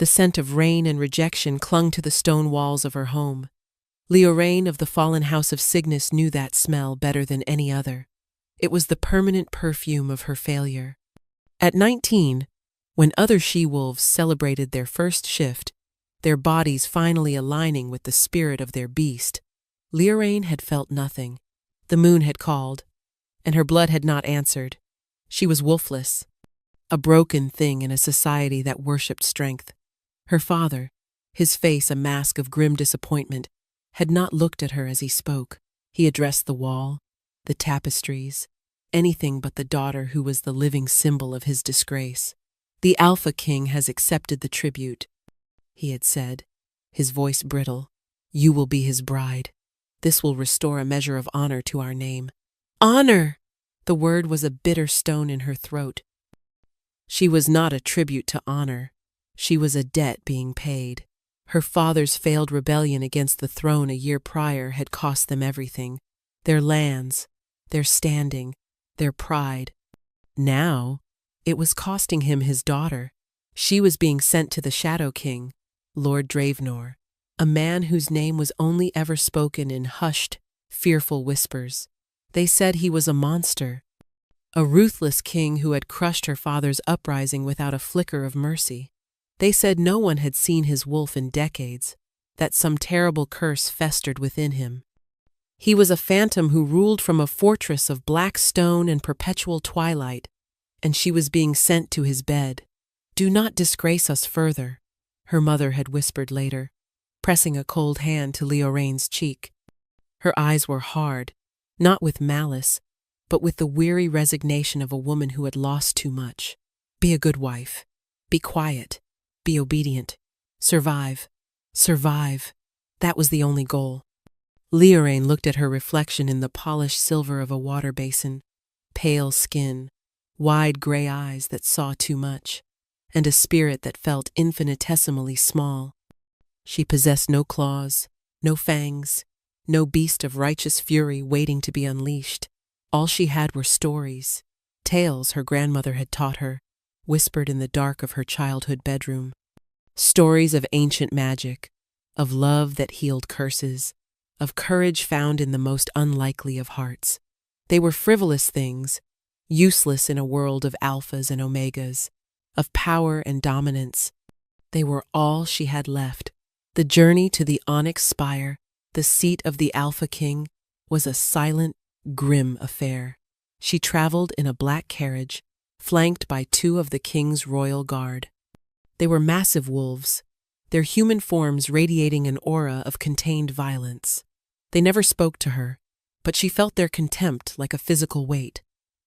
The scent of rain and rejection clung to the stone walls of her home. Leoraine of the fallen house of Cygnus knew that smell better than any other. It was the permanent perfume of her failure. At 19, when other she-wolves celebrated their first shift, their bodies finally aligning with the spirit of their beast, Leoraine had felt nothing. The moon had called, and her blood had not answered. She was wolfless, a broken thing in a society that worshipped strength. Her father, his face a mask of grim disappointment, had not looked at her as he spoke. He addressed the wall, the tapestries, anything but the daughter who was the living symbol of his disgrace. "The Alpha King has accepted the tribute," he had said, his voice brittle. "You will be his bride. This will restore a measure of honor to our name." Honor! The word was a bitter stone in her throat. She was not a tribute to honor. She was a debt being paid. Her father's failed rebellion against the throne a year prior had cost them everything: their lands, their standing, their pride. Now, it was costing him his daughter. She was being sent to the Shadow King, Lord Dravenor, a man whose name was only ever spoken in hushed, fearful whispers. They said he was a monster, a ruthless king who had crushed her father's uprising without a flicker of mercy. They said no one had seen his wolf in decades, that some terrible curse festered within him. He was a phantom who ruled from a fortress of black stone and perpetual twilight, and she was being sent to his bed. "Do not disgrace us further," her mother had whispered later, pressing a cold hand to Leoraine's cheek. Her eyes were hard, not with malice, but with the weary resignation of a woman who had lost too much. "Be a good wife. Be quiet. Be obedient. Survive. Survive." That was the only goal. Leoraine looked at her reflection in the polished silver of a water basin. Pale skin, wide gray eyes that saw too much, and a spirit that felt infinitesimally small. She possessed no claws, no fangs, no beast of righteous fury waiting to be unleashed. All she had were stories, tales her grandmother had taught her, whispered in the dark of her childhood bedroom. Stories of ancient magic, of love that healed curses, of courage found in the most unlikely of hearts. They were frivolous things, useless in a world of alphas and omegas, of power and dominance. They were all she had left. The journey to the onyx spire, the seat of the Alpha King, was a silent, grim affair. She traveled in a black carriage, flanked by two of the king's royal guard. They were massive wolves, their human forms radiating an aura of contained violence. They never spoke to her, but she felt their contempt like a physical weight.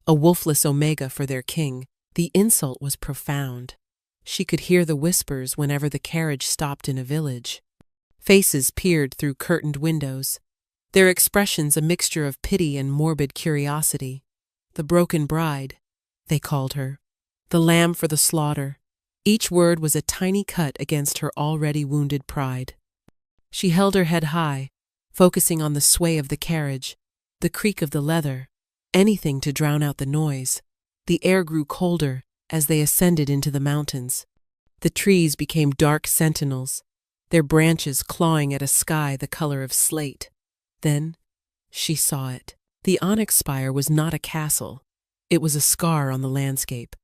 A wolfless omega for their king, the insult was profound. She could hear the whispers whenever the carriage stopped in a village. Faces peered through curtained windows, their expressions a mixture of pity and morbid curiosity. The broken bride, they called her. The lamb for the slaughter. Each word was a tiny cut against her already wounded pride. She held her head high, focusing on the sway of the carriage, the creak of the leather, anything to drown out the noise. The air grew colder as they ascended into the mountains. The trees became dark sentinels, their branches clawing at a sky the color of slate. Then she saw it. The onyx spire was not a castle. It was a scar on the landscape,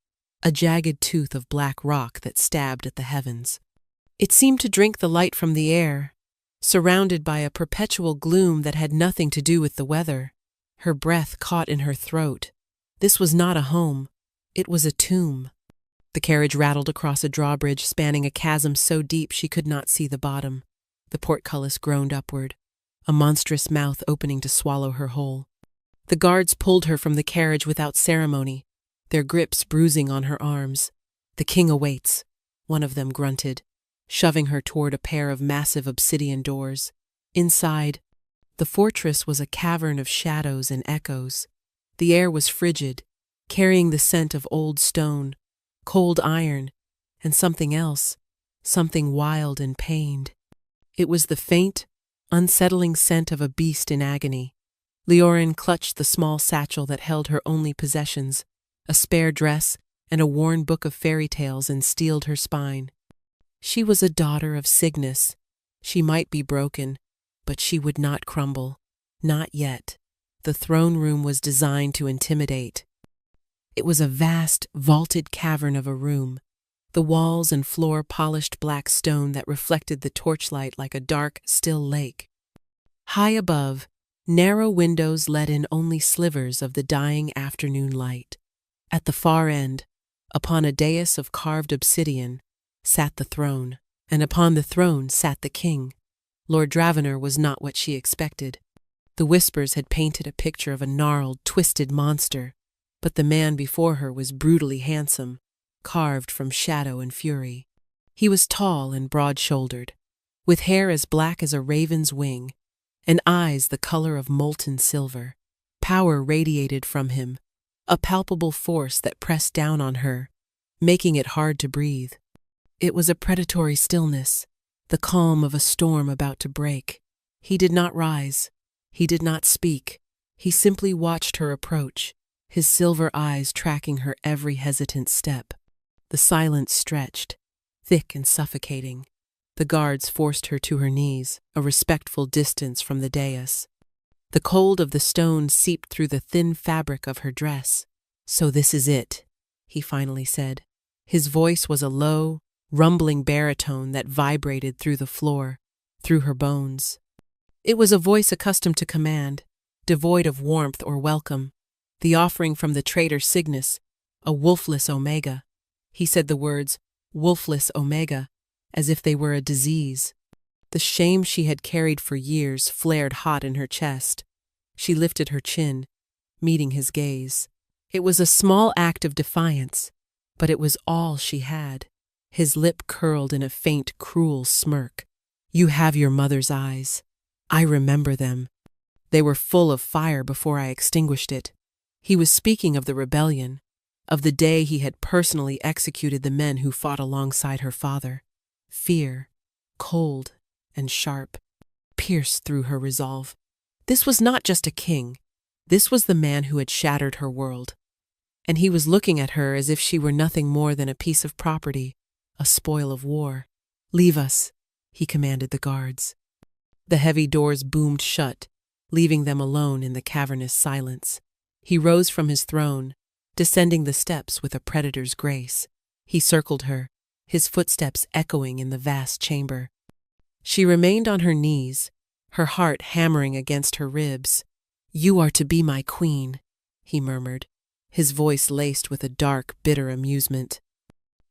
a jagged tooth of black rock that stabbed at the heavens. It seemed to drink the light from the air, surrounded by a perpetual gloom that had nothing to do with the weather. Her breath caught in her throat. This was not a home. It was a tomb. The carriage rattled across a drawbridge spanning a chasm so deep she could not see the bottom. The portcullis groaned upward, a monstrous mouth opening to swallow her whole. The guards pulled her from the carriage without ceremony, their grips bruising on her arms. "The king awaits," one of them grunted, shoving her toward a pair of massive obsidian doors. Inside, the fortress was a cavern of shadows and echoes. The air was frigid, carrying the scent of old stone, cold iron, and something else, something wild and pained. It was the faint, unsettling scent of a beast in agony. Leoraine clutched the small satchel that held her only possessions, a spare dress and a worn book of fairy tales, and steeled her spine. She was a daughter of Cygnus. She might be broken, but she would not crumble. Not yet. The throne room was designed to intimidate. It was a vast, vaulted cavern of a room, the walls and floor polished black stone that reflected the torchlight like a dark, still lake. High above, narrow windows let in only slivers of the dying afternoon light. At the far end, upon a dais of carved obsidian, sat the throne, and upon the throne sat the king. Lord Dravenor was not what she expected. The whispers had painted a picture of a gnarled, twisted monster, but the man before her was brutally handsome, carved from shadow and fury. He was tall and broad-shouldered, with hair as black as a raven's wing, and eyes the color of molten silver. Power radiated from him, a palpable force that pressed down on her, making it hard to breathe. It was a predatory stillness, the calm of a storm about to break. He did not rise. He did not speak. He simply watched her approach, his silver eyes tracking her every hesitant step. The silence stretched, thick and suffocating. The guards forced her to her knees, a respectful distance from the dais. The cold of the stone seeped through the thin fabric of her dress. "So this is it," he finally said. His voice was a low, rumbling baritone that vibrated through the floor, through her bones. It was a voice accustomed to command, devoid of warmth or welcome. The offering from the traitor Cygnus, a wolfless omega. He said the words, wolfless omega, as if they were a disease. The shame she had carried for years flared hot in her chest. She lifted her chin, meeting his gaze. It was a small act of defiance, but it was all she had. His lip curled in a faint, cruel smirk. "You have your mother's eyes. I remember them. They were full of fire before I extinguished it." He was speaking of the rebellion, of the day he had personally executed the men who fought alongside her father. Fear, cold and sharp, pierced through her resolve. This was not just a king. This was the man who had shattered her world. And he was looking at her as if she were nothing more than a piece of property, a spoil of war. "Leave us," he commanded the guards. The heavy doors boomed shut, leaving them alone in the cavernous silence. He rose from his throne, descending the steps with a predator's grace. He circled her, his footsteps echoing in the vast chamber. She remained on her knees, her heart hammering against her ribs. "You are to be my queen," he murmured, his voice laced with a dark, bitter amusement.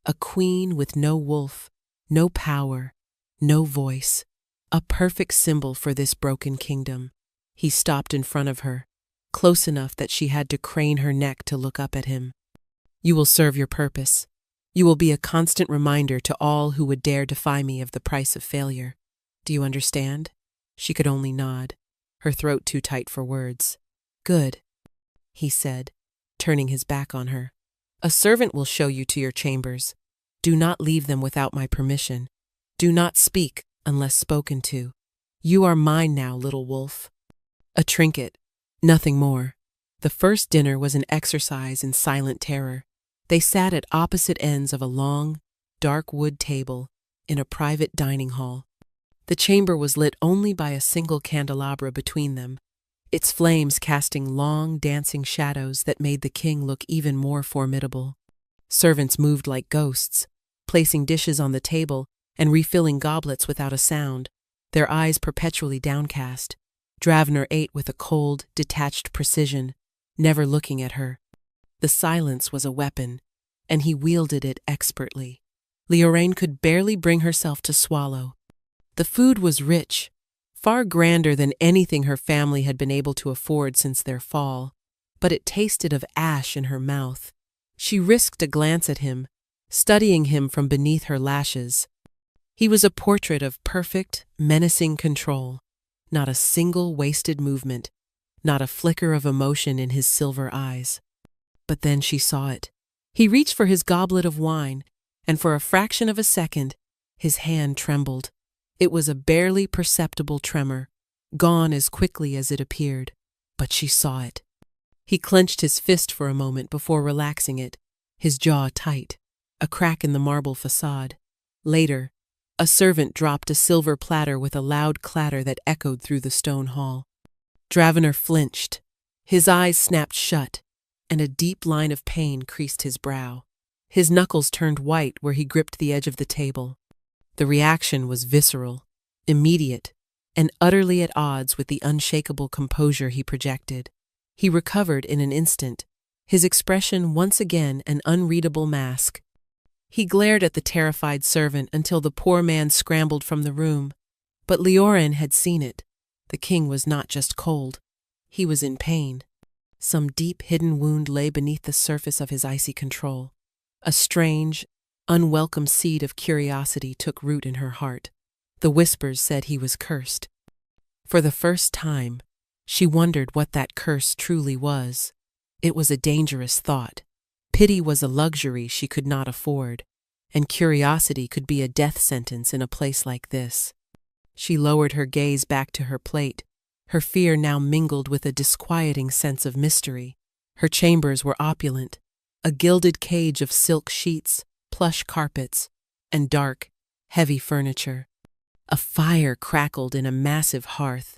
A queen with no wolf, no power, no voice. A perfect symbol for this broken kingdom. He stopped in front of her, close enough that she had to crane her neck to look up at him. "You will serve your purpose. You will be a constant reminder to all who would dare defy me of the price of failure. Do you understand?" She could only nod, her throat too tight for words. "Good," he said, turning his back on her. "A servant will show you to your chambers. Do not leave them without my permission. Do not speak unless spoken to. You are mine now, little wolf." A trinket, nothing more. The first dinner was an exercise in silent terror. They sat at opposite ends of a long, dark wood table in a private dining hall. The chamber was lit only by a single candelabra between them, its flames casting long, dancing shadows that made the king look even more formidable. Servants moved like ghosts, placing dishes on the table and refilling goblets without a sound, their eyes perpetually downcast. Dravenor ate with a cold, detached precision, never looking at her. The silence was a weapon, and he wielded it expertly. Leoraine could barely bring herself to swallow. The food was rich, far grander than anything her family had been able to afford since their fall, but it tasted of ash in her mouth. She risked a glance at him, studying him from beneath her lashes. He was a portrait of perfect, menacing control. Not a single wasted movement, not a flicker of emotion in his silver eyes. But then she saw it. He reached for his goblet of wine, and for a fraction of a second, his hand trembled. It was a barely perceptible tremor, gone as quickly as it appeared, but she saw it. He clenched his fist for a moment before relaxing it, his jaw tight, a crack in the marble facade. Later, A servant dropped a silver platter with a loud clatter that echoed through the stone hall. Dravener flinched. His eyes snapped shut, and a deep line of pain creased his brow. His knuckles turned white where he gripped the edge of the table. The reaction was visceral, immediate, and utterly at odds with the unshakable composure he projected. He recovered in an instant, his expression once again an unreadable mask. He glared at the terrified servant until the poor man scrambled from the room. But Leoren had seen it. The king was not just cold. He was in pain. Some deep hidden wound lay beneath the surface of his icy control. A strange, unwelcome seed of curiosity took root in her heart. The whispers said he was cursed. For the first time, she wondered what that curse truly was. It was a dangerous thought. Pity was a luxury she could not afford, and curiosity could be a death sentence in a place like this. She lowered her gaze back to her plate, her fear now mingled with a disquieting sense of mystery. Her chambers were opulent, a gilded cage of silk sheets, plush carpets, and dark, heavy furniture. A fire crackled in a massive hearth,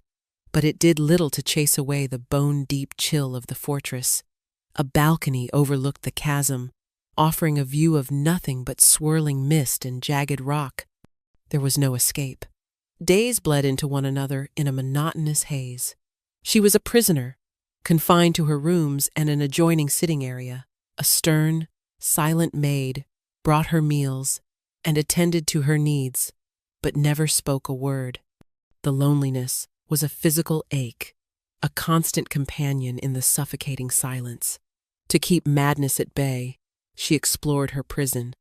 but it did little to chase away the bone-deep chill of the fortress. A balcony overlooked the chasm, offering a view of nothing but swirling mist and jagged rock. There was no escape. Days bled into one another in a monotonous haze. She was a prisoner, confined to her rooms and an adjoining sitting area. A stern, silent maid brought her meals and attended to her needs, but never spoke a word. The loneliness was a physical ache, a constant companion in the suffocating silence. To keep madness at bay, she explored her prison.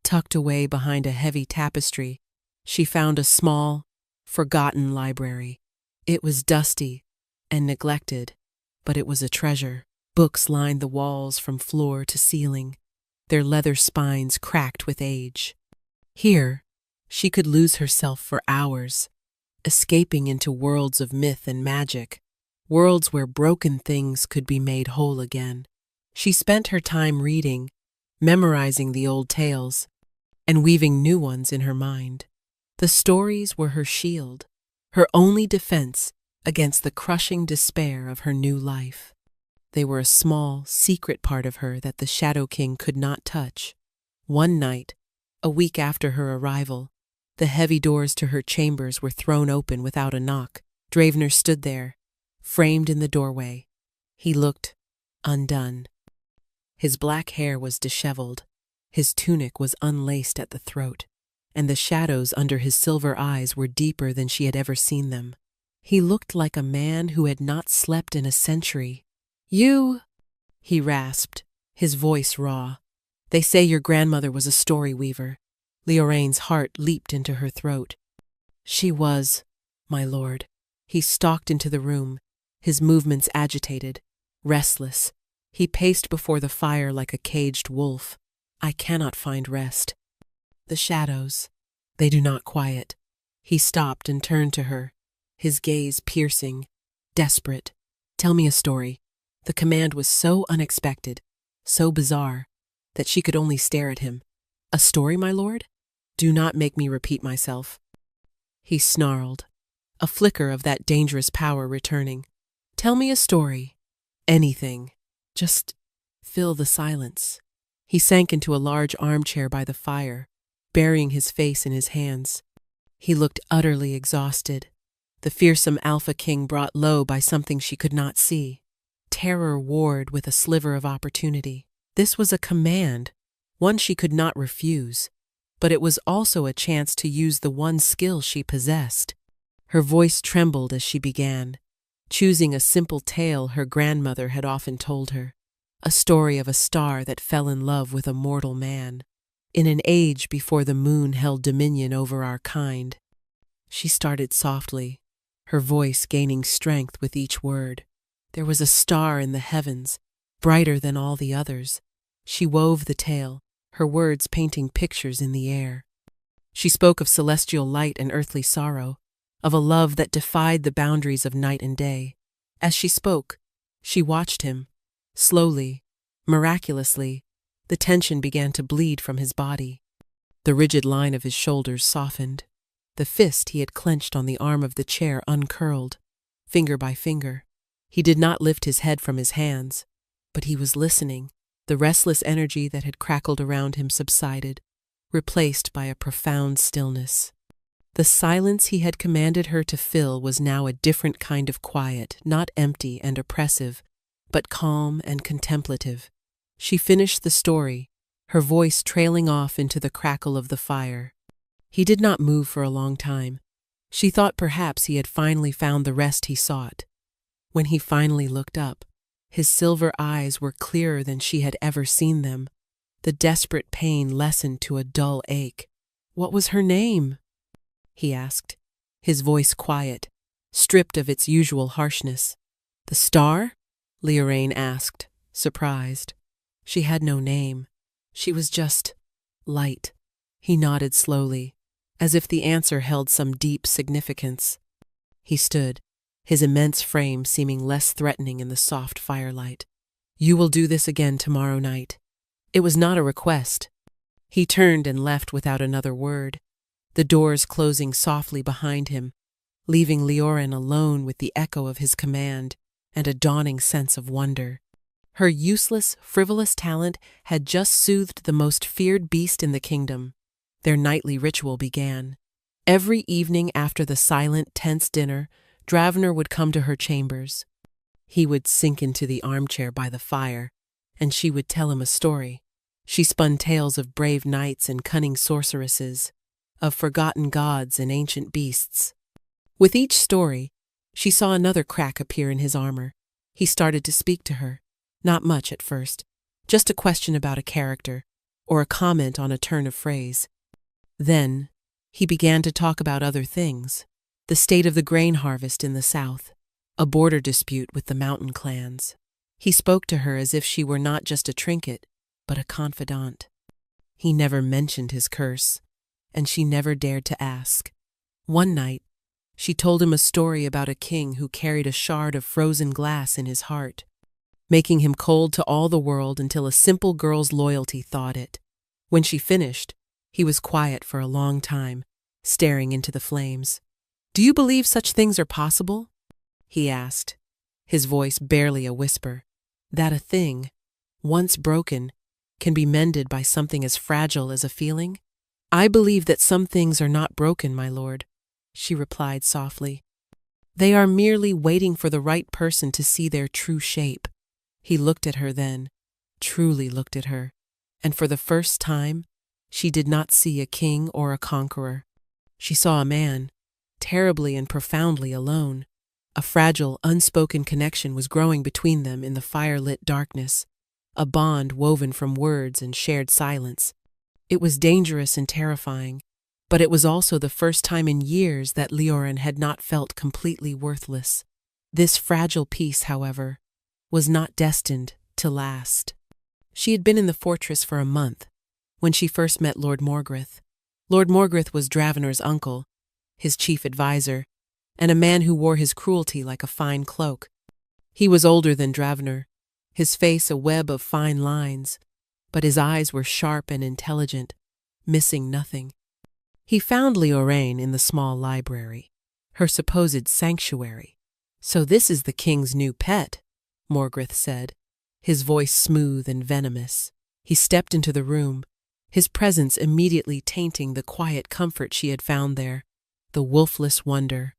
Tucked away behind a heavy tapestry, she found a small, forgotten library. It was dusty and neglected, but it was a treasure. Books lined the walls from floor to ceiling, their leather spines cracked with age. Here, she could lose herself for hours, escaping into worlds of myth and magic, worlds where broken things could be made whole again. She spent her time reading, memorizing the old tales, and weaving new ones in her mind. The stories were her shield, her only defense against the crushing despair of her new life. They were a small, secret part of her that the Shadow King could not touch. One night, a week after her arrival, the heavy doors to her chambers were thrown open without a knock. Dravener stood there, framed in the doorway. He looked undone. His black hair was disheveled, his tunic was unlaced at the throat, and the shadows under his silver eyes were deeper than she had ever seen them. He looked like a man who had not slept in a century. "You," he rasped, his voice raw. "They say your grandmother was a story weaver." Leoren's heart leaped into her throat. "She was, my lord." He stalked into the room, his movements agitated, restless. He paced before the fire like a caged wolf. "I cannot find rest. The shadows, they do not quiet." He stopped and turned to her, his gaze piercing, desperate. "Tell me a story." The command was so unexpected, so bizarre, that she could only stare at him. "A story, my lord? Do not make me repeat myself." He snarled, a flicker of that dangerous power returning. "Tell me a story. Anything. Just fill the silence." He sank into a large armchair by the fire, burying his face in his hands. He looked utterly exhausted, the fearsome Alpha King brought low by something she could not see. Terror warred with a sliver of opportunity. This was a command, one she could not refuse, but it was also a chance to use the one skill she possessed. Her voice trembled as she began, choosing a simple tale her grandmother had often told her, a story of a star that fell in love with a mortal man, in an age before the moon held dominion over our kind. She started softly, her voice gaining strength with each word. There was a star in the heavens, brighter than all the others. She wove the tale, her words painting pictures in the air. She spoke of celestial light and earthly sorrow, of a love that defied the boundaries of night and day. As she spoke, she watched him. Slowly, miraculously, the tension began to bleed from his body. The rigid line of his shoulders softened. The fist he had clenched on the arm of the chair uncurled, finger by finger. He did not lift his head from his hands, but he was listening. The restless energy that had crackled around him subsided, replaced by a profound stillness. The silence he had commanded her to fill was now a different kind of quiet, not empty and oppressive, but calm and contemplative. She finished the story, her voice trailing off into the crackle of the fire. He did not move for a long time. She thought perhaps he had finally found the rest he sought. When he finally looked up, his silver eyes were clearer than she had ever seen them. The desperate pain lessened to a dull ache. "What was her name?" he asked, his voice quiet, stripped of its usual harshness. "The star?" Leoraine asked, surprised. She had no name. She was just light. He nodded slowly, as if the answer held some deep significance. He stood, his immense frame seeming less threatening in the soft firelight. "You will do this again tomorrow night." It was not a request. He turned and left without another word, the doors closing softly behind him, leaving Leoraine alone with the echo of his command and a dawning sense of wonder. Her useless, frivolous talent had just soothed the most feared beast in the kingdom. Their nightly ritual began. Every evening after the silent, tense dinner, Dravener would come to her chambers. He would sink into the armchair by the fire, and she would tell him a story. She spun tales of brave knights and cunning sorceresses, of forgotten gods and ancient beasts. With each story, she saw another crack appear in his armor. He started to speak to her. Not much at first, just a question about a character, or a comment on a turn of phrase. Then, he began to talk about other things, the state of the grain harvest in the south, a border dispute with the mountain clans. He spoke to her as if she were not just a trinket, but a confidant. He never mentioned his curse, and she never dared to ask. One night, she told him a story about a king who carried a shard of frozen glass in his heart, making him cold to all the world until a simple girl's loyalty thawed it. When she finished, he was quiet for a long time, staring into the flames. "Do you believe such things are possible?" he asked, his voice barely a whisper. "That a thing, once broken, can be mended by something as fragile as a feeling?" "I believe that some things are not broken, my lord," she replied softly. "They are merely waiting for the right person to see their true shape." He looked at her then, truly looked at her, and for the first time, she did not see a king or a conqueror. She saw a man, terribly and profoundly alone. A fragile, unspoken connection was growing between them in the fire-lit darkness, a bond woven from words and shared silence. It was dangerous and terrifying, but it was also the first time in years that Leoraine had not felt completely worthless. This fragile peace, however, was not destined to last. She had been in the fortress for a month when she first met Lord Morgrith. Lord Morgrith was Dravener's uncle, his chief advisor, and a man who wore his cruelty like a fine cloak. He was older than Dravener, his face a web of fine lines, but his eyes were sharp and intelligent, missing nothing. He found Leoraine in the small library, her supposed sanctuary. "So this is the king's new pet," Morgrith said, his voice smooth and venomous. He stepped into the room, his presence immediately tainting the quiet comfort she had found there, the wolfless wonder.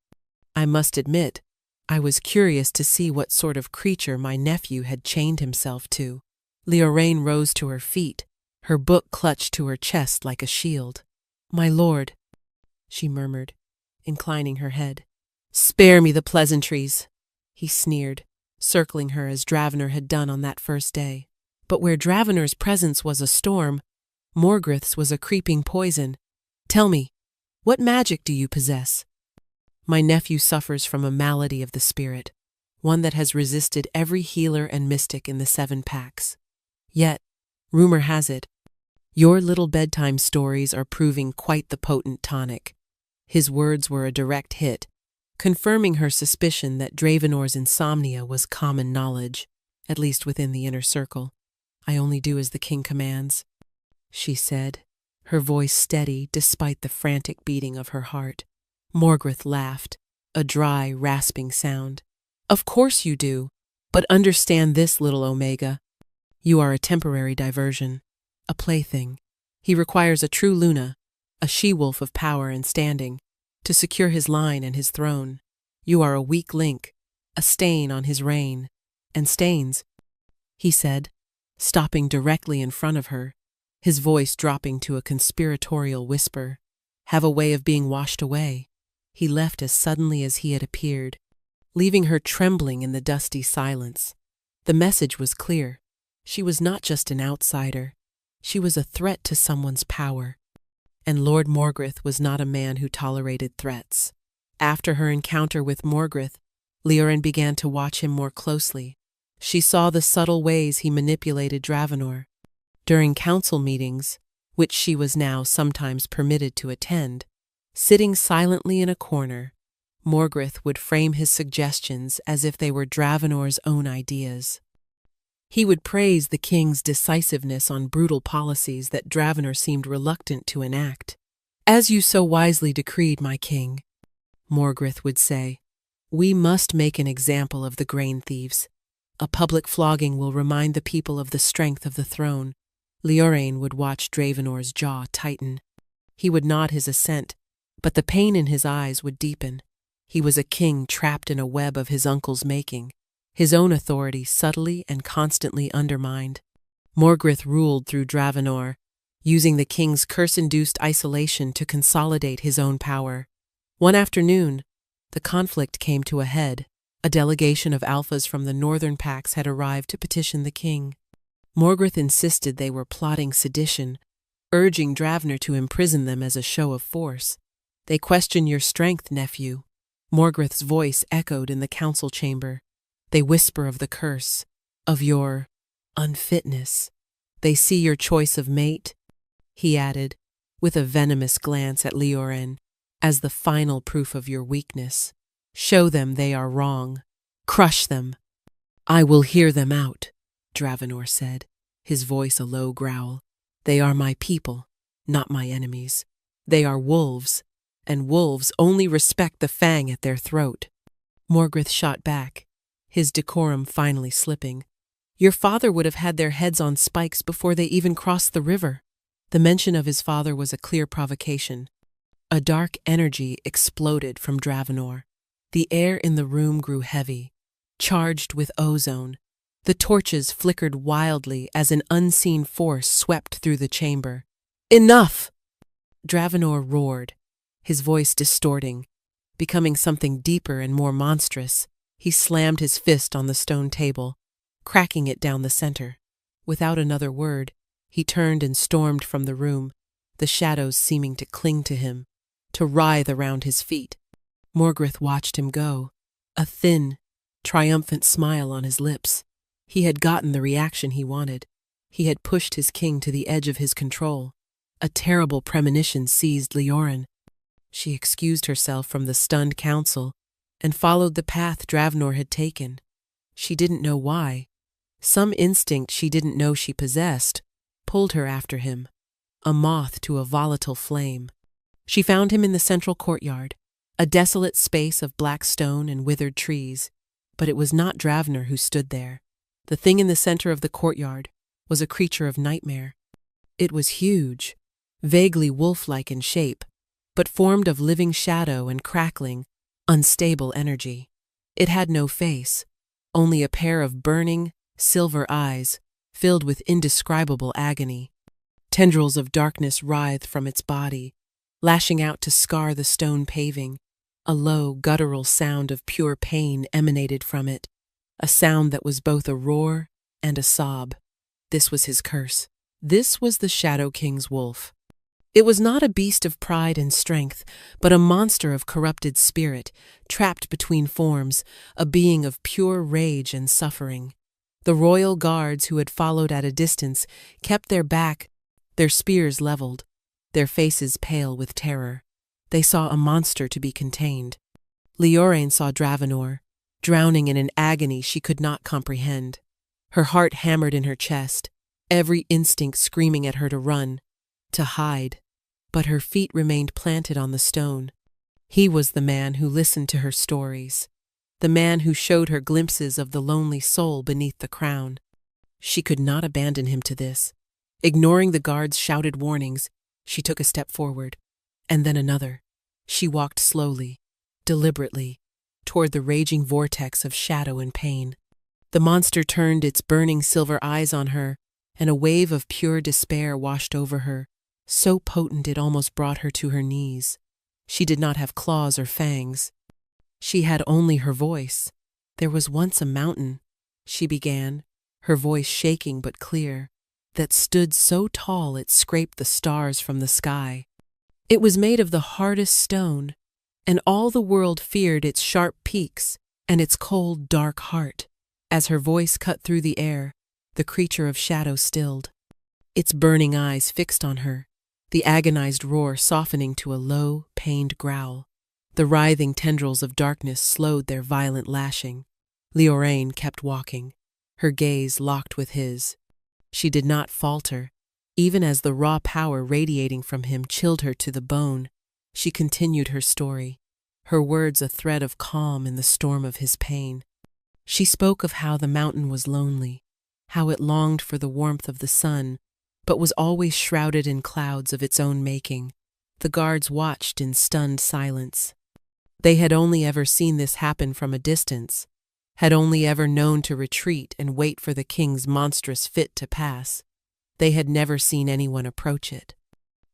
"I must admit, I was curious to see what sort of creature my nephew had chained himself to." Leoraine rose to her feet, her book clutched to her chest like a shield. "My lord," she murmured, inclining her head. "Spare me the pleasantries," he sneered, circling her as Dravener had done on that first day. But where Dravener's presence was a storm, Morgrith's was a creeping poison. "Tell me, what magic do you possess?" "My nephew suffers from a malady of the spirit, one that has resisted every healer and mystic in the 7 packs. Yet, rumor has it, your little bedtime stories are proving quite the potent tonic." His words were a direct hit, confirming her suspicion that Dravenor's insomnia was common knowledge, at least within the inner circle. "I only do as the king commands," she said, her voice steady despite the frantic beating of her heart. Morgrith laughed, a dry, rasping sound. "Of course you do, but understand this, little Omega. You are a temporary diversion, a plaything. He requires a true Luna, a she-wolf of power and standing, to secure his line and his throne. You are a weak link, a stain on his reign. And stains," he said, stopping directly in front of her, his voice dropping to a conspiratorial whisper, "have a way of being washed away." He left as suddenly as he had appeared, leaving her trembling in the dusty silence. The message was clear. She was not just an outsider. She was a threat to someone's power. And Lord Morgrith was not a man who tolerated threats. After her encounter with Morgrith, Leorin began to watch him more closely. She saw the subtle ways he manipulated Dravenor. During council meetings, which she was now sometimes permitted to attend, sitting silently in a corner, Morgrith would frame his suggestions as if they were Dravenor's own ideas. He would praise the king's decisiveness on brutal policies that Dravenor seemed reluctant to enact. "As you so wisely decreed, my king," Morgrith would say, "we must make an example of the grain thieves. A public flogging will remind the people of the strength of the throne." Leorain would watch Dravenor's jaw tighten. He would nod his assent, but the pain in his eyes would deepen. He was a king trapped in a web of his uncle's making, his own authority subtly and constantly undermined. Morgrith ruled through Dravenor, using the king's curse-induced isolation to consolidate his own power. One afternoon, the conflict came to a head. A delegation of alphas from the northern packs had arrived to petition the king. Morgrith insisted they were plotting sedition, urging Dravenor to imprison them as a show of force. "They question your strength, nephew," Morgrith's voice echoed in the council chamber. "They whisper of the curse, of your unfitness. They see your choice of mate," he added, with a venomous glance at Leorin, "as the final proof of your weakness. Show them they are wrong. Crush them." "I will hear them out," Dravenor said, his voice a low growl. "They are my people, not my enemies. They are wolves, and wolves only respect the fang at their throat." Morgrith shot back, his decorum finally slipping. "Your father would have had their heads on spikes before they even crossed the river." The mention of his father was a clear provocation. A dark energy exploded from Dravenor. The air in the room grew heavy, charged with ozone. The torches flickered wildly as an unseen force swept through the chamber. "Enough!" Dravenor roared, his voice distorting, becoming something deeper and more monstrous. He slammed his fist on the stone table, cracking it down the center. Without another word, he turned and stormed from the room, the shadows seeming to cling to him, to writhe around his feet. Morgrith watched him go, a thin, triumphant smile on his lips. He had gotten the reaction he wanted. He had pushed his king to the edge of his control. A terrible premonition seized Leorin. She excused herself from the stunned council and followed the path Dravenor had taken. She didn't know why. Some instinct she didn't know she possessed pulled her after him, a moth to a volatile flame. She found him in the central courtyard, a desolate space of black stone and withered trees. But it was not Dravenor who stood there. The thing in the center of the courtyard was a creature of nightmare. It was huge, vaguely wolf-like in shape, but formed of living shadow and crackling, unstable energy. It had no face, only a pair of burning, silver eyes filled with indescribable agony. Tendrils of darkness writhed from its body, lashing out to scar the stone paving. A low, guttural sound of pure pain emanated from it, a sound that was both a roar and a sob. This was his curse. This was the Shadow King's wolf. It was not a beast of pride and strength, but a monster of corrupted spirit, trapped between forms, a being of pure rage and suffering. The royal guards who had followed at a distance kept their back, their spears leveled, their faces pale with terror. They saw a monster to be contained. Leorain saw Dravenor, drowning in an agony she could not comprehend. Her heart hammered in her chest, every instinct screaming at her to run. to hide, but her feet remained planted on the stone. He was the man who listened to her stories, the man who showed her glimpses of the lonely soul beneath the crown. She could not abandon him to this. Ignoring the guard's shouted warnings, she took a step forward, and then another. She walked slowly, deliberately, toward the raging vortex of shadow and pain. The monster turned its burning silver eyes on her, and a wave of pure despair washed over her, so potent it almost brought her to her knees. She did not have claws or fangs. She had only her voice. "There was once a mountain," she began, her voice shaking but clear, "that stood so tall it scraped the stars from the sky. It was made of the hardest stone, and all the world feared its sharp peaks and its cold, dark heart." As her voice cut through the air, the creature of shadow stilled, its burning eyes fixed on her, the agonized roar softening to a low, pained growl. The writhing tendrils of darkness slowed their violent lashing. Leoraine kept walking, her gaze locked with his. She did not falter, even as the raw power radiating from him chilled her to the bone. She continued her story, her words a thread of calm in the storm of his pain. She spoke of how the mountain was lonely, how it longed for the warmth of the sun, but was always shrouded in clouds of its own making. The guards watched in stunned silence. They had only ever seen this happen from a distance, had only ever known to retreat and wait for the king's monstrous fit to pass. They had never seen anyone approach it.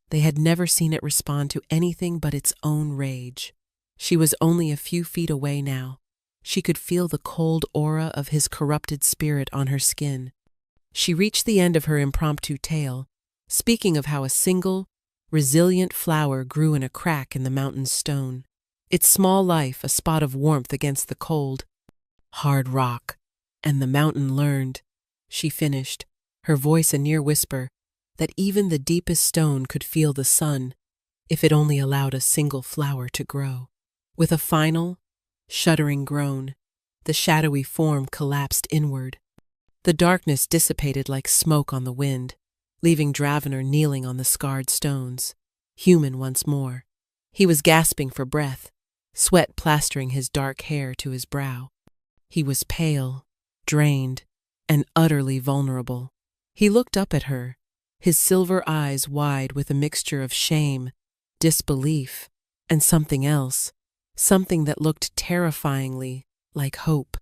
They had never seen it respond to anything but its own rage. She was only a few feet away now. She could feel the cold aura of his corrupted spirit on her skin. She reached the end of her impromptu tale, speaking of how a single, resilient flower grew in a crack in the mountain's stone, its small life a spot of warmth against the cold, hard rock. "And the mountain learned," she finished, her voice a near whisper, "that even the deepest stone could feel the sun, if it only allowed a single flower to grow." With a final, shuddering groan, the shadowy form collapsed inward. The darkness dissipated like smoke on the wind, leaving Dravener kneeling on the scarred stones, human once more. He was gasping for breath, sweat plastering his dark hair to his brow. He was pale, drained, and utterly vulnerable. He looked up at her, his silver eyes wide with a mixture of shame, disbelief, and something else, something that looked terrifyingly like hope.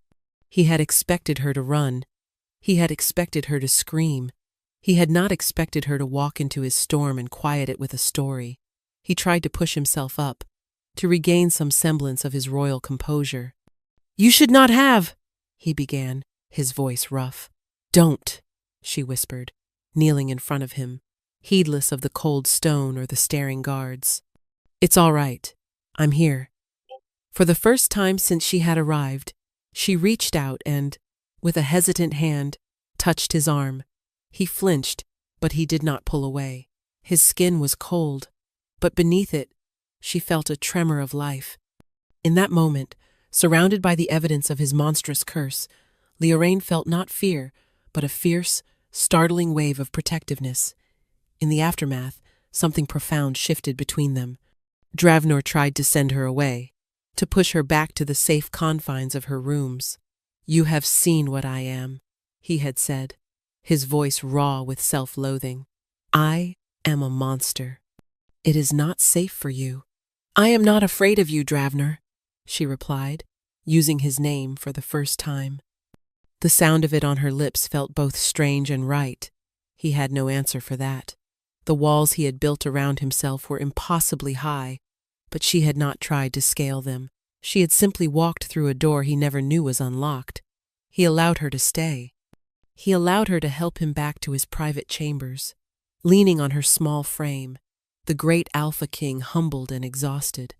He had expected her to run. He had expected her to scream. He had not expected her to walk into his storm and quiet it with a story. He tried to push himself up, to regain some semblance of his royal composure. "You should not have," he began, his voice rough. "Don't," she whispered, kneeling in front of him, heedless of the cold stone or the staring guards. "It's all right. I'm here." For the first time since she had arrived, she reached out and, with a hesitant hand, touched his arm. He flinched, but he did not pull away. His skin was cold, but beneath it, she felt a tremor of life. In that moment, surrounded by the evidence of his monstrous curse, Leoraine felt not fear, but a fierce, startling wave of protectiveness. In the aftermath, something profound shifted between them. Dravener tried to send her away, to push her back to the safe confines of her rooms. "You have seen what I am," he had said, his voice raw with self-loathing. "I am a monster. It is not safe for you." "I am not afraid of you, Dravener," she replied, using his name for the first time. The sound of it on her lips felt both strange and right. He had no answer for that. The walls he had built around himself were impossibly high, but she had not tried to scale them. She had simply walked through a door he never knew was unlocked. He allowed her to stay. He allowed her to help him back to his private chambers, leaning on her small frame, the great Alpha King humbled and exhausted.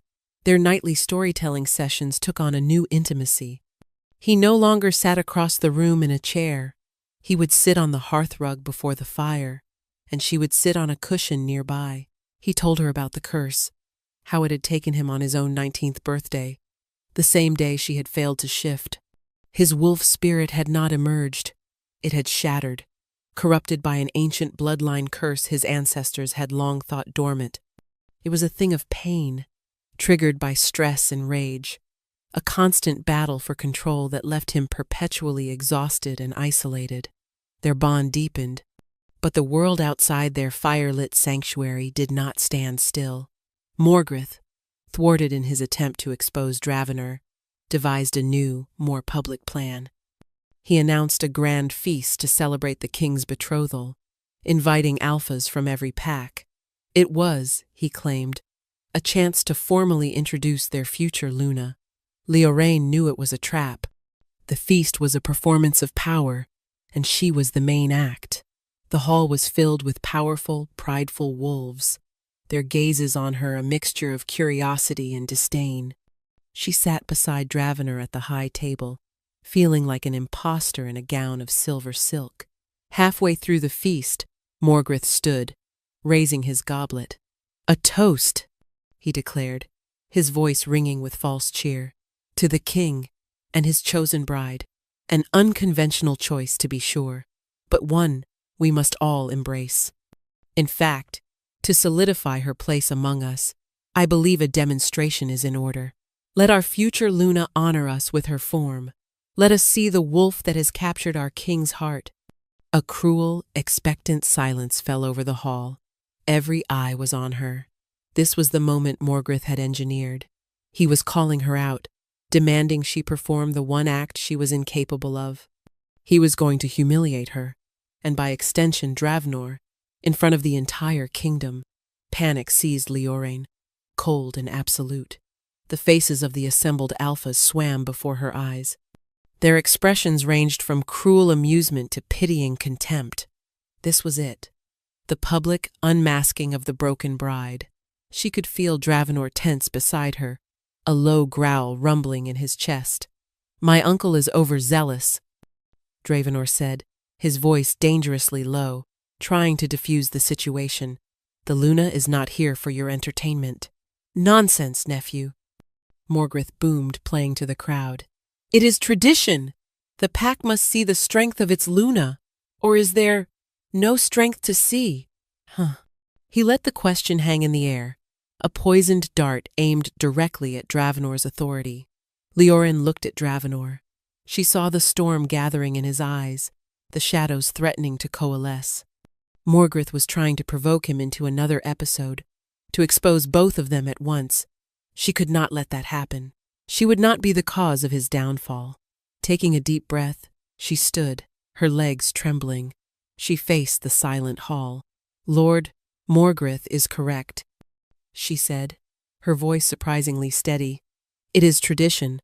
Their nightly storytelling sessions took on a new intimacy. He no longer sat across the room in a chair. He would sit on the hearthrug before the fire, and she would sit on a cushion nearby. He told her about the curse, how it had taken him on his own 19th birthday, the same day she had failed to shift. His wolf spirit had not emerged. It had shattered, corrupted by an ancient bloodline curse his ancestors had long thought dormant. It was a thing of pain, triggered by stress and rage, a constant battle for control that left him perpetually exhausted and isolated. Their bond deepened, but the world outside their fire-lit sanctuary did not stand still. Morgrith, thwarted in his attempt to expose Dravenor, devised a new, more public plan. He announced a grand feast to celebrate the king's betrothal, inviting alphas from every pack. It was, he claimed, a chance to formally introduce their future Luna. Leoraine knew it was a trap. The feast was a performance of power, and she was the main act. The hall was filled with powerful, prideful wolves, their gazes on her a mixture of curiosity and disdain. She sat beside Dravenor at the high table, feeling like an impostor in a gown of silver silk. Halfway through the feast, Morgrith stood, raising his goblet. "A toast," he declared, his voice ringing with false cheer. "To the king and his chosen bride. An unconventional choice, to be sure, but one we must all embrace. In fact, to solidify her place among us, I believe a demonstration is in order. Let our future Luna honor us with her form. Let us see the wolf that has captured our king's heart." A cruel, expectant silence fell over the hall. Every eye was on her. This was the moment Morgrith had engineered. He was calling her out, demanding she perform the one act she was incapable of. He was going to humiliate her, and by extension Dravenor, in front of the entire kingdom. Panic seized Leoraine, cold and absolute. The faces of the assembled alphas swam before her eyes. Their expressions ranged from cruel amusement to pitying contempt. This was it, the public unmasking of the broken bride. She could feel Dravenor tense beside her, a low growl rumbling in his chest. "My uncle is overzealous," Dravenor said, his voice dangerously low, trying to diffuse the situation. "The Luna is not here for your entertainment." "Nonsense, nephew," Morgrith boomed, playing to the crowd. "It is tradition. The pack must see the strength of its Luna. Or is there no strength to see?" He let the question hang in the air, a poisoned dart aimed directly at Dravenor's authority. Leoraine looked at Dravenor. She saw the storm gathering in his eyes, the shadows threatening to coalesce. Morgrith was trying to provoke him into another episode, to expose both of them at once. She could not let that happen. She would not be the cause of his downfall. Taking a deep breath, she stood, her legs trembling. She faced the silent hall. "Lord Morgrith is correct," she said, her voice surprisingly steady. "It is tradition,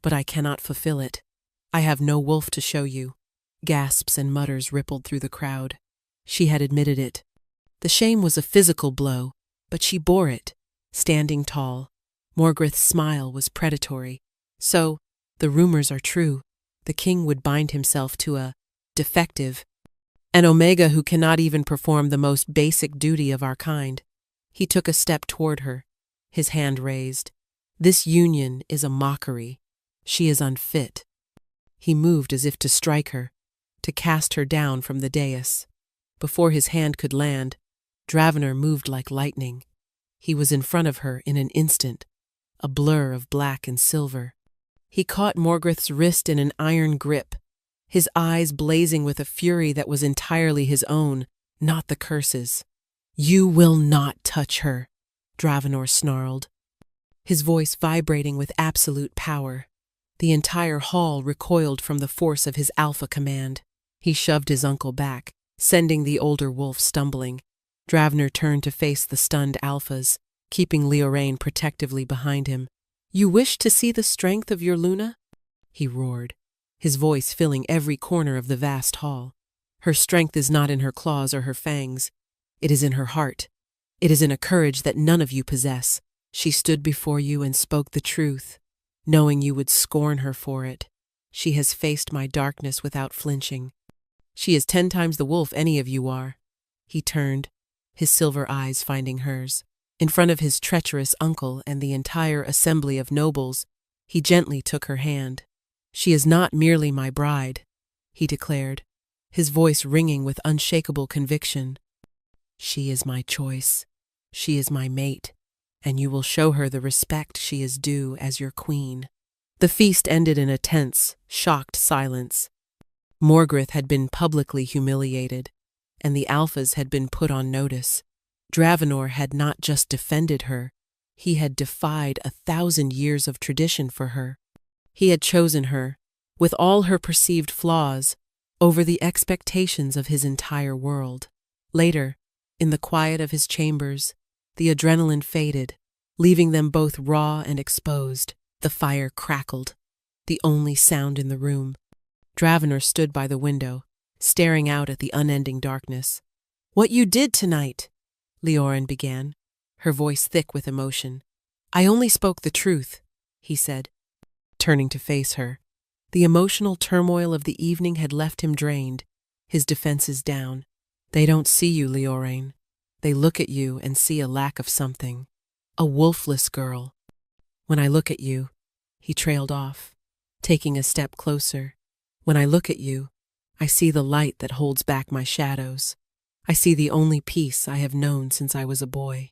but I cannot fulfill it. I have no wolf to show you." Gasps and mutters rippled through the crowd. She had admitted it. The shame was a physical blow, but she bore it, standing tall. Morgrith's smile was predatory. "So, the rumors are true. The king would bind himself to a defective, an omega who cannot even perform the most basic duty of our kind." He took a step toward her, his hand raised. "This union is a mockery. She is unfit." He moved as if to strike her, to cast her down from the dais. Before his hand could land, Dravenor moved like lightning. He was in front of her in an instant, a blur of black and silver. He caught Morgrith's wrist in an iron grip, his eyes blazing with a fury that was entirely his own, not the curse's. "You will not touch her," Dravenor snarled, his voice vibrating with absolute power. The entire hall recoiled from the force of his alpha command. He shoved his uncle back, sending the older wolf stumbling. Dravenor turned to face the stunned alphas, keeping Leoraine protectively behind him. "You wish to see the strength of your Luna?" he roared, his voice filling every corner of the vast hall. "Her strength is not in her claws or her fangs. It is in her heart. It is in a courage that none of you possess. She stood before you and spoke the truth, knowing you would scorn her for it. She has faced my darkness without flinching. She is 10 times the wolf any of you are." He turned, his silver eyes finding hers. In front of his treacherous uncle and the entire assembly of nobles, he gently took her hand. "She is not merely my bride," he declared, his voice ringing with unshakable conviction. "She is my choice. She is my mate, and you will show her the respect she is due as your queen." The feast ended in a tense, shocked silence. Morgrith had been publicly humiliated, and the Alphas had been put on notice. Dravenor had not just defended her, he had defied 1,000 years of tradition for her. He had chosen her, with all her perceived flaws, over the expectations of his entire world. Later, in the quiet of his chambers, the adrenaline faded, leaving them both raw and exposed. The fire crackled, the only sound in the room. Dravenor stood by the window, staring out at the unending darkness. "What you did tonight," Leorin began, her voice thick with emotion. "I only spoke the truth," he said, turning to face her. The emotional turmoil of the evening had left him drained, his defenses down. "They don't see you, Leorin. They look at you and see a lack of something. A wolfless girl. When I look at you," he trailed off, taking a step closer. "When I look at you, I see the light that holds back my shadows. I see the only peace I have known since I was a boy.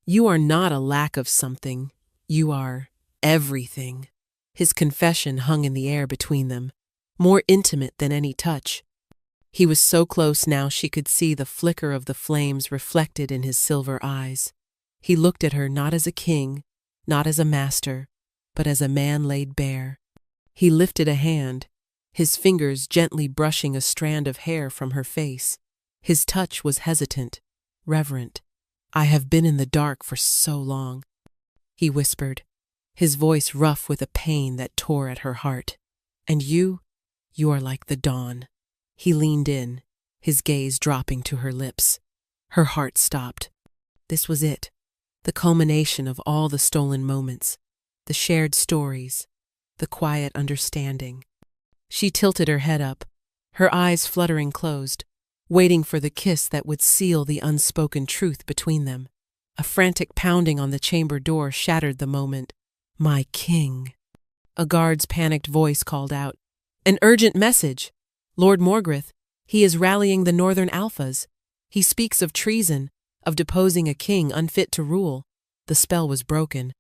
You are not a lack of something. You are everything." His confession hung in the air between them, more intimate than any touch. He was so close now she could see the flicker of the flames reflected in his silver eyes. He looked at her not as a king, not as a master, but as a man laid bare. He lifted a hand, his fingers gently brushing a strand of hair from her face. His touch was hesitant, reverent. "I have been in the dark for so long," he whispered, his voice rough with a pain that tore at her heart. "And you are like the dawn." He leaned in, his gaze dropping to her lips. Her heart stopped. This was it, the culmination of all the stolen moments, the shared stories, the quiet understanding. She tilted her head up, her eyes fluttering closed, waiting for the kiss that would seal the unspoken truth between them. A frantic pounding on the chamber door shattered the moment. "My king!" A guard's panicked voice called out. "An urgent message! Lord Morgrith, he is rallying the Northern Alphas. He speaks of treason, of deposing a king unfit to rule." The spell was broken.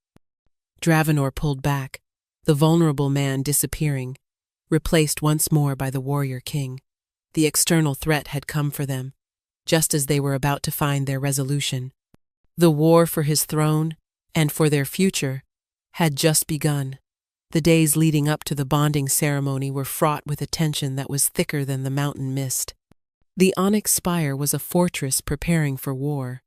Dravenor pulled back, the vulnerable man disappearing, replaced once more by the warrior king. The external threat had come for them, just as they were about to find their resolution. The war for his throne, and for their future, had just begun. The days leading up to the bonding ceremony were fraught with a tension that was thicker than the mountain mist. The onyx spire was a fortress preparing for war.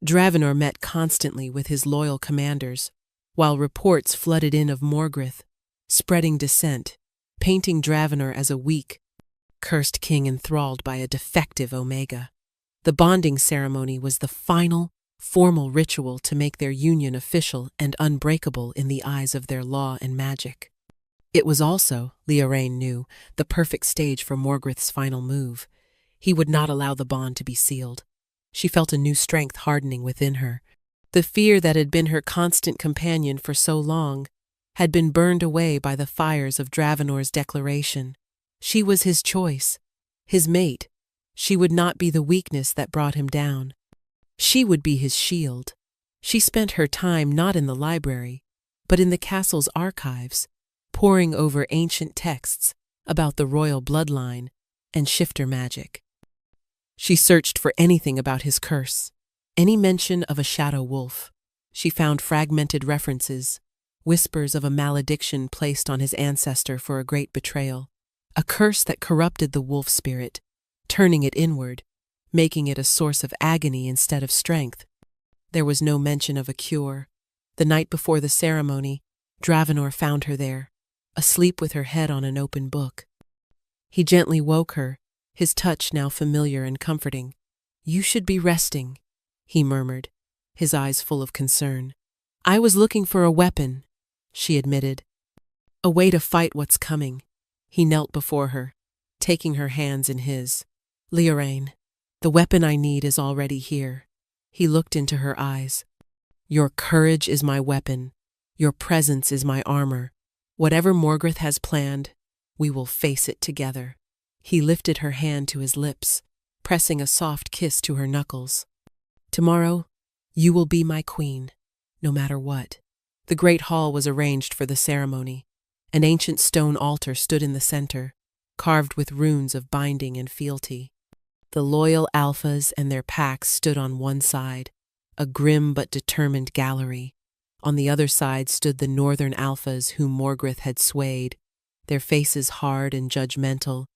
Dravenor met constantly with his loyal commanders, while reports flooded in of Morgrith, spreading dissent, painting Dravenor as a weak, cursed king enthralled by a defective Omega. The bonding ceremony was the final, formal ritual to make their union official and unbreakable in the eyes of their law and magic. It was also, Leorin knew, the perfect stage for Morgrith's final move. He would not allow the bond to be sealed. She felt a new strength hardening within her. The fear that had been her constant companion for so long had been burned away by the fires of Dravenor's declaration. She was his choice, his mate. She would not be the weakness that brought him down. She would be his shield. She spent her time not in the library, but in the castle's archives, poring over ancient texts about the royal bloodline and shifter magic. She searched for anything about his curse, any mention of a shadow wolf. She found fragmented references, whispers of a malediction placed on his ancestor for a great betrayal, a curse that corrupted the wolf spirit, turning it inward, making it a source of agony instead of strength. There was no mention of a cure. The night before the ceremony, Dravenor found her there, asleep with her head on an open book. He gently woke her, his touch now familiar and comforting. "You should be resting," he murmured, his eyes full of concern. "I was looking for a weapon," she admitted. "A way to fight what's coming." He knelt before her, taking her hands in his. "Leorin, the weapon I need is already here." He looked into her eyes. "Your courage is my weapon. Your presence is my armor. Whatever Morgrith has planned, we will face it together." He lifted her hand to his lips, pressing a soft kiss to her knuckles. "Tomorrow, you will be my queen, no matter what." The great hall was arranged for the ceremony. An ancient stone altar stood in the center, carved with runes of binding and fealty. The loyal alphas and their packs stood on one side, a grim but determined gallery. On the other side stood the northern alphas whom Morgrith had swayed, their faces hard and judgmental.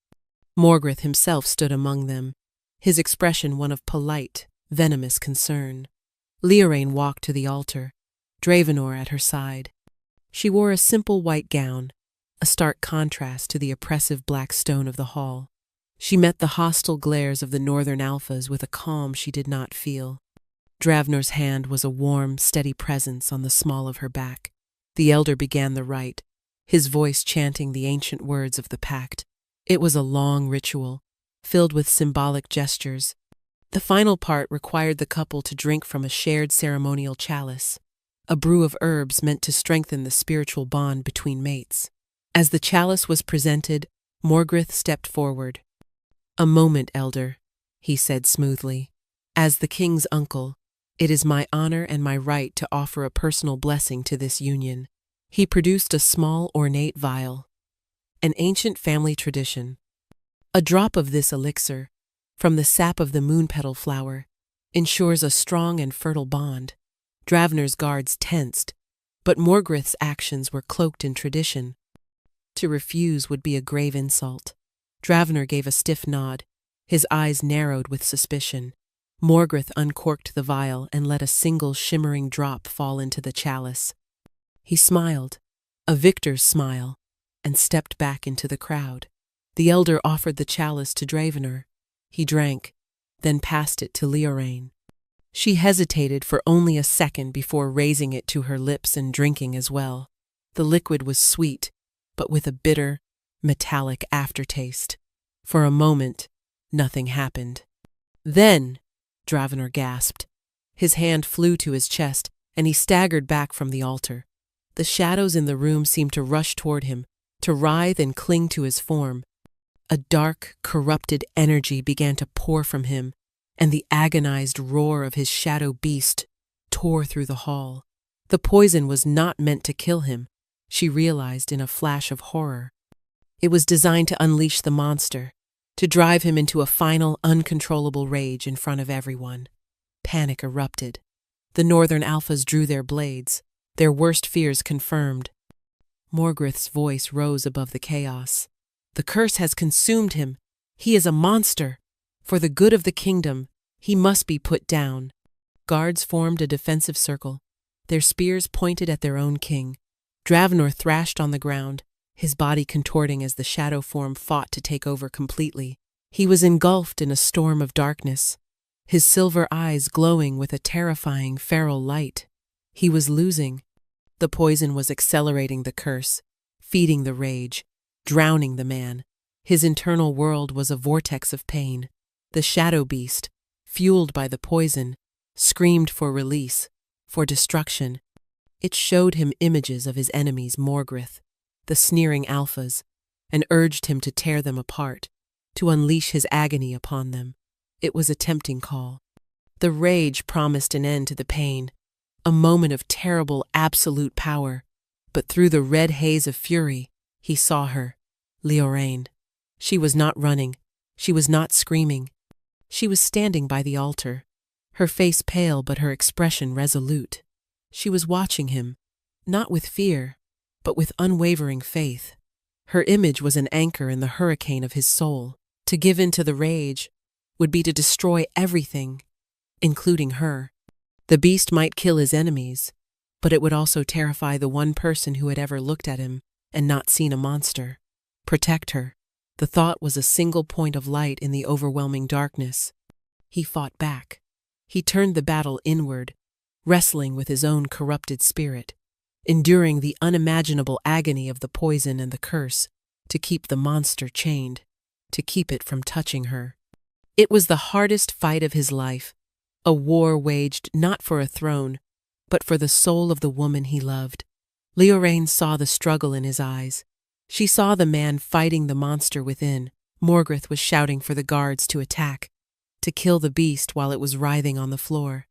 Morgrith himself stood among them, his expression one of polite, venomous concern. Leoraine walked to the altar, Dravenor at her side. She wore a simple white gown, a stark contrast to the oppressive black stone of the hall. She met the hostile glares of the northern alphas with a calm she did not feel. Dravenor's hand was a warm, steady presence on the small of her back. The elder began the rite, his voice chanting the ancient words of the pact. It was a long ritual, filled with symbolic gestures. The final part required the couple to drink from a shared ceremonial chalice, a brew of herbs meant to strengthen the spiritual bond between mates. As the chalice was presented, Morgrith stepped forward. "A moment, elder," he said smoothly. "As the king's uncle, it is my honor and my right to offer a personal blessing to this union." He produced a small, ornate vial, an ancient family tradition. A drop of this elixir, from the sap of the moon-petal flower, ensures a strong and fertile bond. Dravenor's guards tensed, but Morgrith's actions were cloaked in tradition. To refuse would be a grave insult. Dravenor gave a stiff nod, his eyes narrowed with suspicion. Morgrith uncorked the vial and let a single shimmering drop fall into the chalice. He smiled, a victor's smile, and stepped back into the crowd. The elder offered the chalice to Dravenor. He drank, then passed it to Leoraine. She hesitated for only a second before raising it to her lips and drinking as well. The liquid was sweet, but with a bitter, metallic aftertaste. For a moment, nothing happened. "Then," Dravenor gasped. His hand flew to his chest, and he staggered back from the altar. The shadows in the room seemed to rush toward him, to writhe and cling to his form. A dark, corrupted energy began to pour from him, and the agonized roar of his shadow beast tore through the hall. The poison was not meant to kill him, she realized in a flash of horror. It was designed to unleash the monster, to drive him into a final, uncontrollable rage in front of everyone. Panic erupted. The northern alphas drew their blades, their worst fears confirmed. Morgrith's voice rose above the chaos. "The curse has consumed him. He is a monster. For the good of the kingdom, he must be put down." Guards formed a defensive circle, their spears pointed at their own king. Dravenor thrashed on the ground, his body contorting as the shadow form fought to take over completely. He was engulfed in a storm of darkness, his silver eyes glowing with a terrifying feral light. He was losing. The poison was accelerating the curse, feeding the rage, drowning the man. His internal world was a vortex of pain. The shadow beast, fueled by the poison, screamed for release, for destruction. It showed him images of his enemies Morgrith, the sneering alphas, and urged him to tear them apart, to unleash his agony upon them. It was a tempting call. The rage promised an end to the pain, a moment of terrible absolute power, but through the red haze of fury, he saw her, Leoraine. She was not running, she was not screaming. She was standing by the altar, her face pale but her expression resolute. She was watching him, not with fear, but with unwavering faith. Her image was an anchor in the hurricane of his soul. To give in to the rage would be to destroy everything, including her. The beast might kill his enemies, but it would also terrify the one person who had ever looked at him and not seen a monster. Protect her. The thought was a single point of light in the overwhelming darkness. He fought back. He turned the battle inward, wrestling with his own corrupted spirit, enduring the unimaginable agony of the poison and the curse to keep the monster chained, to keep it from touching her. It was the hardest fight of his life, a war waged not for a throne, but for the soul of the woman he loved. Leoraine saw the struggle in his eyes. She saw the man fighting the monster within, Morgrith was shouting for the guards to attack, to kill the beast while it was writhing on the floor.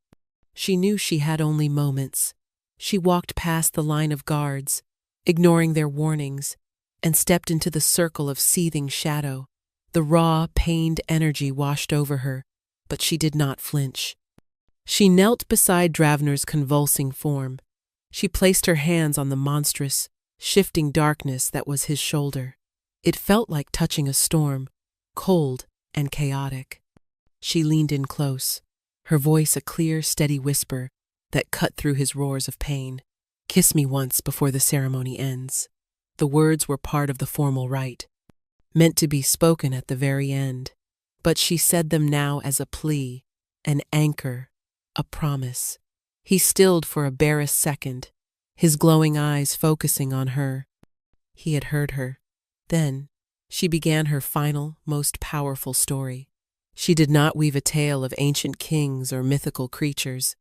She knew she had only moments. She walked past the line of guards, ignoring their warnings, and stepped into the circle of seething shadow. The raw, pained energy washed over her, but she did not flinch. She knelt beside Dravner's convulsing form. She placed her hands on the monstrous, shifting darkness that was his shoulder. It felt like touching a storm, cold and chaotic. She leaned in close, her voice a clear, steady whisper that cut through his roars of pain. "Kiss me once before the ceremony ends." The words were part of the formal rite, meant to be spoken at the very end. But she said them now as a plea, an anchor, a promise. He stilled for a barest second, his glowing eyes focusing on her. He had heard her. Then she began her final, most powerful story. She did not weave a tale of ancient kings or mythical creatures.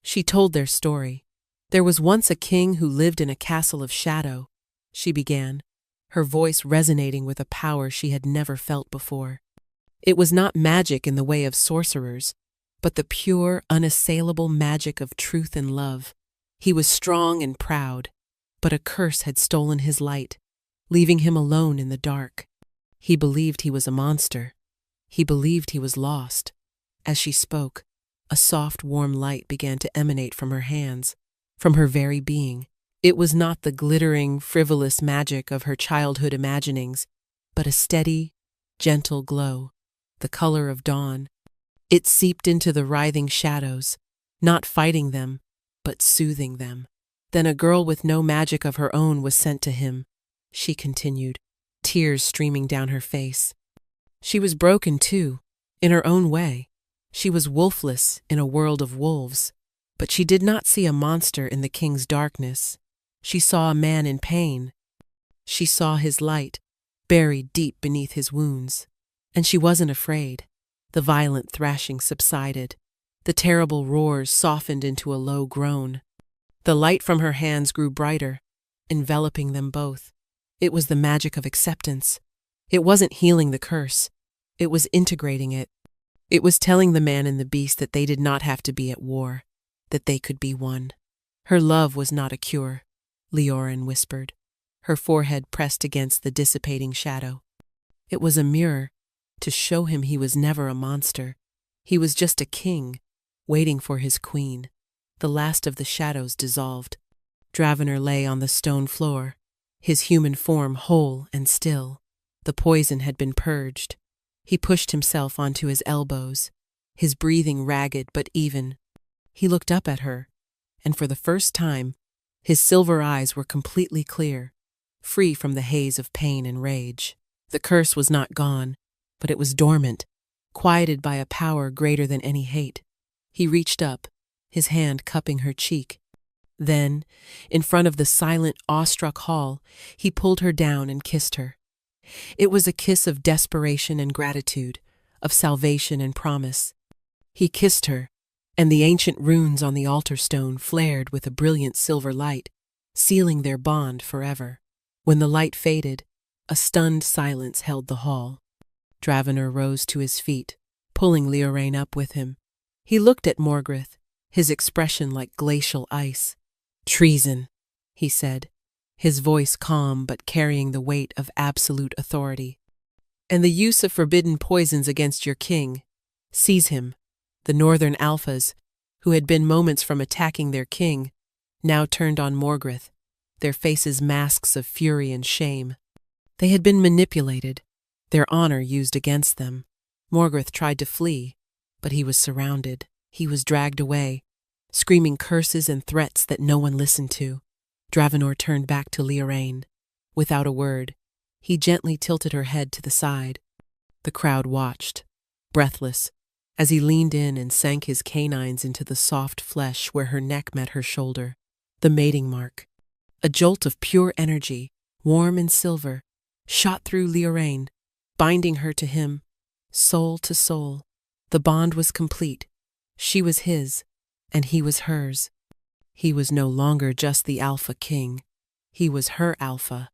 She told their story. "There was once a king who lived in a castle of shadow," she began, her voice resonating with a power she had never felt before. It was not magic in the way of sorcerers, but the pure, unassailable magic of truth and love. He was strong and proud, but a curse had stolen his light, leaving him alone in the dark. He believed he was a monster. He believed he was lost. As she spoke, a soft, warm light began to emanate from her hands, from her very being. It was not the glittering, frivolous magic of her childhood imaginings, but a steady, gentle glow, the color of dawn. It seeped into the writhing shadows, not fighting them, but soothing them. Then a girl with no magic of her own was sent to him, she continued, tears streaming down her face. She was broken too, in her own way. She was wolfless in a world of wolves, but she did not see a monster in the king's darkness. She saw a man in pain. She saw his light, buried deep beneath his wounds. And she wasn't afraid. The violent thrashing subsided. The terrible roars softened into a low groan. The light from her hands grew brighter, enveloping them both. It was the magic of acceptance. It wasn't healing the curse. It was integrating it. It was telling the man and the beast that they did not have to be at war, that they could be one. Her love was not a cure, Leorin whispered, her forehead pressed against the dissipating shadow. It was a mirror, to show him he was never a monster. He was just a king, waiting for his queen. The last of the shadows dissolved. Dravener lay on the stone floor, his human form whole and still. The poison had been purged. He pushed himself onto his elbows, his breathing ragged but even. He looked up at her, and for the first time, his silver eyes were completely clear, free from the haze of pain and rage. The curse was not gone, but it was dormant, quieted by a power greater than any hate. He reached up, his hand cupping her cheek. Then, in front of the silent, awestruck hall, he pulled her down and kissed her. It was a kiss of desperation and gratitude, of salvation and promise. He kissed her, and the ancient runes on the altar stone flared with a brilliant silver light, sealing their bond forever. When the light faded, a stunned silence held the hall. Dravener rose to his feet, pulling Leorain up with him. He looked at Morgrith, his expression like glacial ice. "Treason," he said, his voice calm but carrying the weight of absolute authority. "And the use of forbidden poisons against your king. Seize him." The northern alphas, who had been moments from attacking their king, now turned on Morgrith, their faces masks of fury and shame. They had been manipulated, their honor used against them. Morgrith tried to flee, but he was surrounded. He was dragged away, screaming curses and threats that no one listened to. Dravenor turned back to Leorain. Without a word, he gently tilted her head to the side. The crowd watched, breathless, as he leaned in and sank his canines into the soft flesh where her neck met her shoulder. The mating mark. A jolt of pure energy, warm and silver, shot through Leorain, binding her to him, soul to soul. The bond was complete. She was his, and he was hers. He was no longer just the Alpha King. He was her Alpha,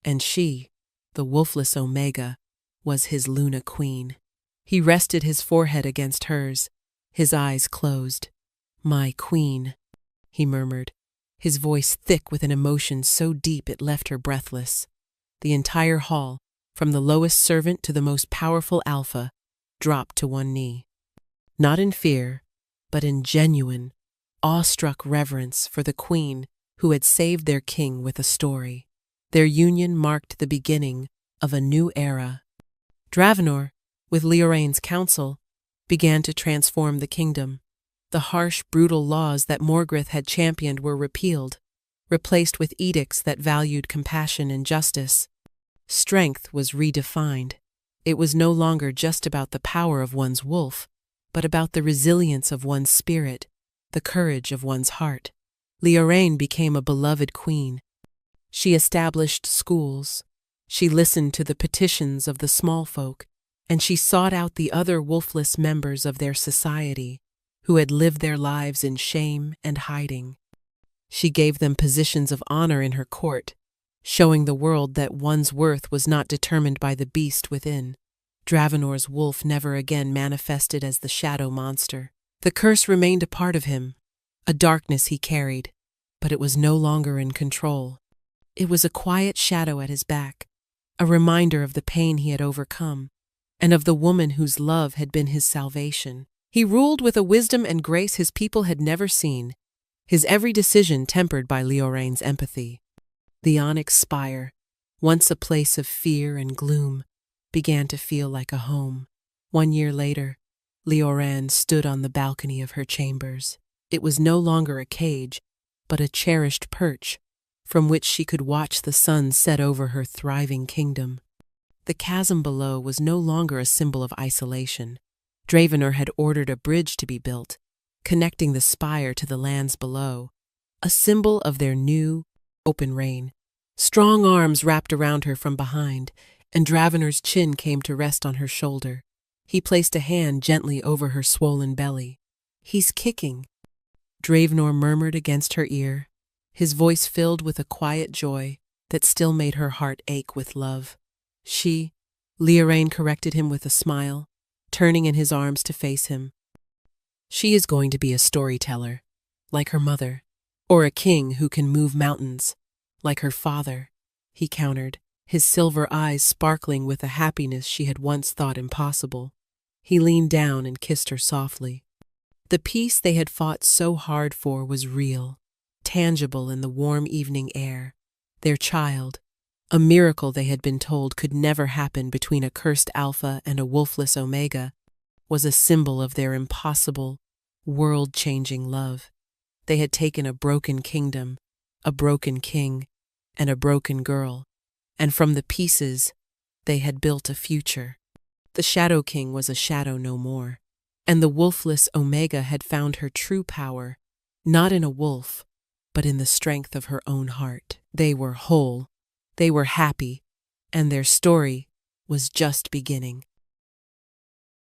and she, the wolfless Omega, was his Luna Queen. He rested his forehead against hers, his eyes closed. "My queen," he murmured, his voice thick with an emotion so deep it left her breathless. The entire hall, from the lowest servant to the most powerful alpha, dropped to one knee. Not in fear, but in genuine, awestruck reverence for the queen who had saved their king with a story. Their union marked the beginning of a new era. Dravenor, with Leoraine's counsel, began to transform the kingdom. The harsh, brutal laws that Morgrith had championed were repealed, replaced with edicts that valued compassion and justice. Strength was redefined. It was no longer just about the power of one's wolf, but about the resilience of one's spirit, the courage of one's heart. Leoraine became a beloved queen. She established schools. She listened to the petitions of the small folk, and she sought out the other wolfless members of their society who had lived their lives in shame and hiding. She gave them positions of honor in her court, showing the world that one's worth was not determined by the beast within. Dravenor's wolf never again manifested as the shadow monster. The curse remained a part of him, a darkness he carried, but it was no longer in control. It was a quiet shadow at his back, a reminder of the pain he had overcome, and of the woman whose love had been his salvation. He ruled with a wisdom and grace his people had never seen, his every decision tempered by Leoraine's empathy. The onyx spire, once a place of fear and gloom, began to feel like a home. 1 year later, Leoraine stood on the balcony of her chambers. It was no longer a cage, but a cherished perch, from which she could watch the sun set over her thriving kingdom. The chasm below was no longer a symbol of isolation. Dravenor had ordered a bridge to be built, connecting the spire to the lands below, a symbol of their new, open reign. Strong arms wrapped around her from behind, and Dravenor's chin came to rest on her shoulder. He placed a hand gently over her swollen belly. "He's kicking," Dravenor murmured against her ear, his voice filled with a quiet joy that still made her heart ache with love. Leoraine corrected him with a smile, turning in his arms to face him. "She is going to be a storyteller, like her mother, or a king who can move mountains, like her father," he countered, his silver eyes sparkling with a happiness she had once thought impossible. He leaned down and kissed her softly. The peace they had fought so hard for was real, tangible in the warm evening air. Their child, a miracle they had been told could never happen between a cursed alpha and a wolfless omega, was a symbol of their impossible, world-changing love. They had taken a broken kingdom, a broken king, and a broken girl, and from the pieces they had built a future. The Shadow King was a shadow no more, and the wolfless Omega had found her true power, not in a wolf, but in the strength of her own heart. They were whole, they were happy, and their story was just beginning.